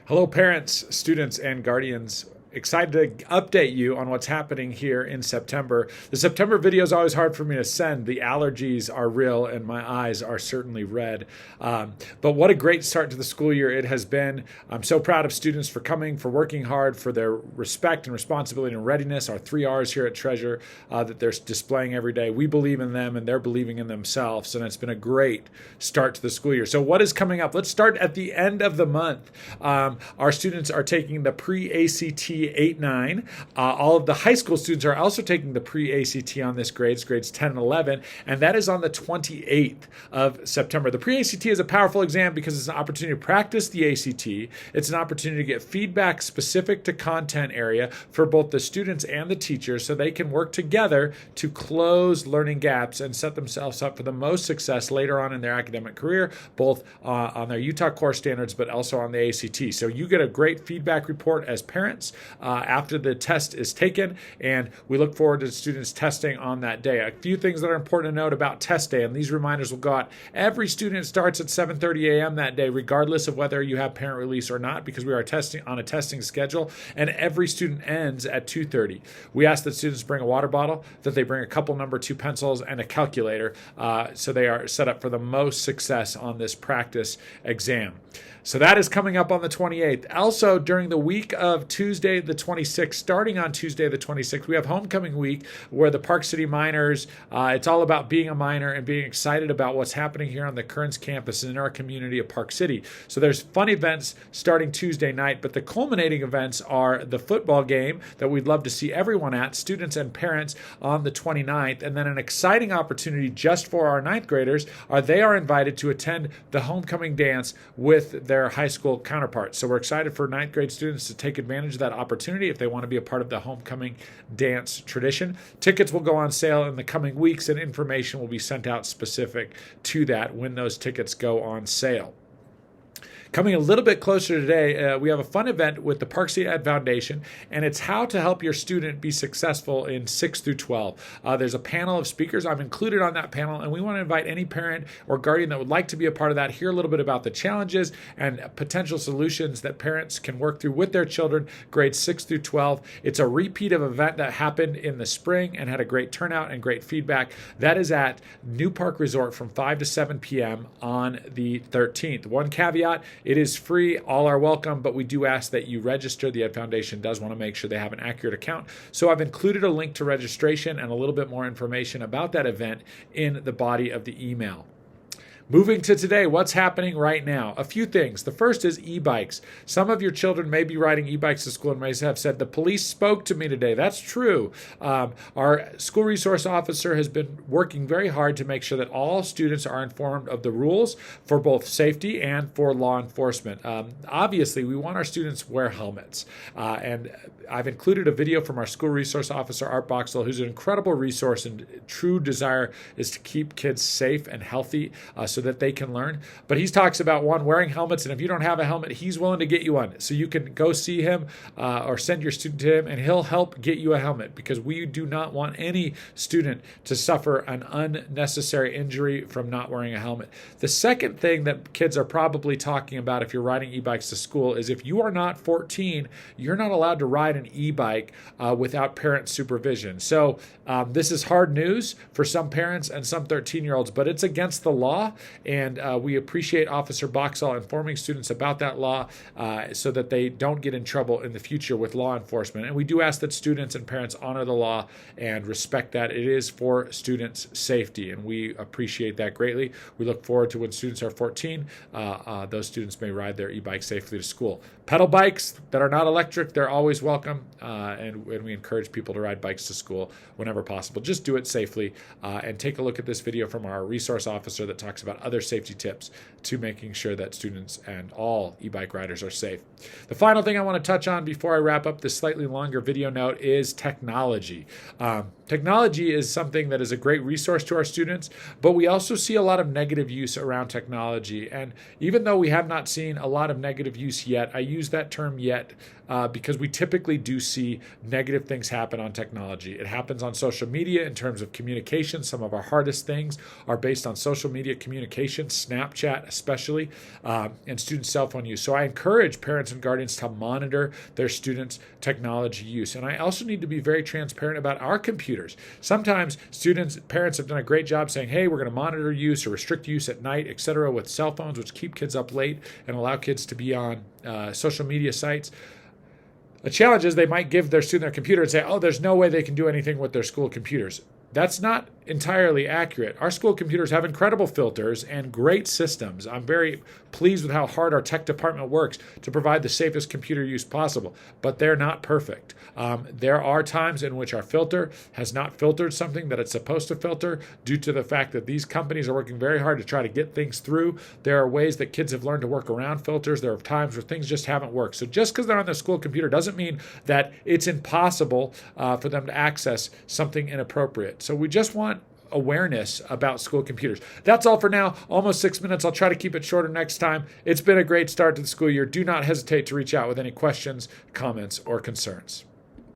Hello, parents, students, and guardians. Excited to update you on what's happening here in September. The September video is always hard for me to send. The allergies are real and my eyes are certainly red. But what a great start to the school year it has been. I'm so proud of students for coming, for working hard, for their respect and responsibility and readiness, our 3 R's here at Treasure that they're displaying every day. We believe in them and they're believing in themselves. And it's been a great start to the school year. So what is coming up? Let's start at the end of the month. Our students are taking the pre-ACT 8-9. All of the high school students are also taking the pre-ACT on this grades 10 and 11, and that is on the 28th of September. The pre-ACT is a powerful exam because it's an opportunity to practice the ACT. It's an opportunity to get feedback specific to content area for both the students and the teachers so they can work together to close learning gaps and set themselves up for the most success later on in their academic career, both on their Utah core standards, but also on the ACT. So you get a great feedback report as parents after the test is taken, and we look forward to students testing on that day. A few things that are important to note about test day, and these reminders will go out. Every student starts at 7:30 a.m. that day, regardless of whether you have parent release or not, because we are testing on a testing schedule, and every student ends at 2:30. We ask that students bring a water bottle, that they bring a couple number 2 pencils, and a calculator, so they are set up for the most success on this practice exam. So that is coming up on the 28th. Also, during the week of Tuesday the 26th, starting on Tuesday the 26th, we have homecoming week where the Park City Miners, it's all about being a miner and being excited about what's happening here on the Kearns campus and in our community of Park City. So there's fun events starting Tuesday night, but the culminating events are the football game that we'd love to see everyone at, students and parents, on the 29th. And then an exciting opportunity just for our ninth graders they are invited to attend the homecoming dance with their high school counterparts. So we're excited for ninth grade students to take advantage of that opportunity if they want to be a part of the homecoming dance tradition. Tickets will go on sale in the coming weeks, and information will be sent out specific to that when those tickets go on sale. Coming a little bit closer today, we have a fun event with the Park City Ed Foundation, and it's how to help your student be successful in 6 through 12. There's a panel of speakers. I'm included on that panel, and we want to invite any parent or guardian that would like to be a part of that, hear a little bit about the challenges and potential solutions that parents can work through with their children, grades 6 through 12. It's a repeat of an event that happened in the spring and had a great turnout and great feedback. That is at New Park Resort from 5 to 7 p.m. on the 13th. One caveat: it is free, all are welcome, but we do ask that you register. The Ed Foundation does want to make sure they have an accurate account. So I've included a link to registration and a little bit more information about that event in the body of the email. Moving to today, what's happening right now? A few things. The first is e-bikes. Some of your children may be riding e-bikes to school and may have said, the police spoke to me today. That's true. Our school resource officer has been working very hard to make sure that all students are informed of the rules for both safety and for law enforcement. Obviously, we want our students to wear helmets. And I've included a video from our school resource officer, Art Boxell, who's an incredible resource and true desire is to keep kids safe and healthy so that they can learn. But he talks about, one, wearing helmets, and if you don't have a helmet, he's willing to get you one. So you can go see him or send your student to him, and he'll help get you a helmet, because we do not want any student to suffer an unnecessary injury from not wearing a helmet. The second thing that kids are probably talking about if you're riding e-bikes to school is if you are not 14, you're not allowed to ride an e-bike without parent supervision. So this is hard news for some parents and some 13-year-olds, but it's against the law. And we appreciate Officer Boxall informing students about that law so that they don't get in trouble in the future with law enforcement. And we do ask that students and parents honor the law and respect that. It is for students' safety, and we appreciate that greatly. We look forward to when students are 14, those students may ride their e-bike safely to school. Pedal bikes that are not electric, they're always welcome, and we encourage people to ride bikes to school whenever possible. Just do it safely, and take a look at this video from our resource officer that talks about other safety tips to making sure that students and all e-bike riders are safe. The final thing I want to touch on before I wrap up this slightly longer video note is technology. Technology is something that is a great resource to our students, but we also see a lot of negative use around technology. And even though we have not seen a lot of negative use yet, I use that term yet because we typically do see negative things happen on technology. It happens on social media in terms of communication. Some of our hardest things are based on social media communication. communication, Snapchat especially, and student cell phone use. So I encourage parents and guardians to monitor their students' technology use. And I also need to be very transparent about our computers. Sometimes parents have done a great job saying, hey, we're going to monitor use or restrict use at night, etc., with cell phones, which keep kids up late and allow kids to be on social media sites. The challenge is they might give their student their computer and say, oh, there's no way they can do anything with their school computers. That's not entirely accurate. Our school computers have incredible filters and great systems. I'm very pleased with how hard our tech department works to provide the safest computer use possible, but they're not perfect. There are times in which our filter has not filtered something that it's supposed to filter due to the fact that these companies are working very hard to try to get things through. There are ways that kids have learned to work around filters. There are times where things just haven't worked. So just because they're on their school computer doesn't mean that it's impossible for them to access something inappropriate. So we just want awareness about school computers. That's all for now. Almost 6 minutes. I'll try to keep it shorter next time. It's been a great start to the school year. Do not hesitate to reach out with any questions, comments, or concerns.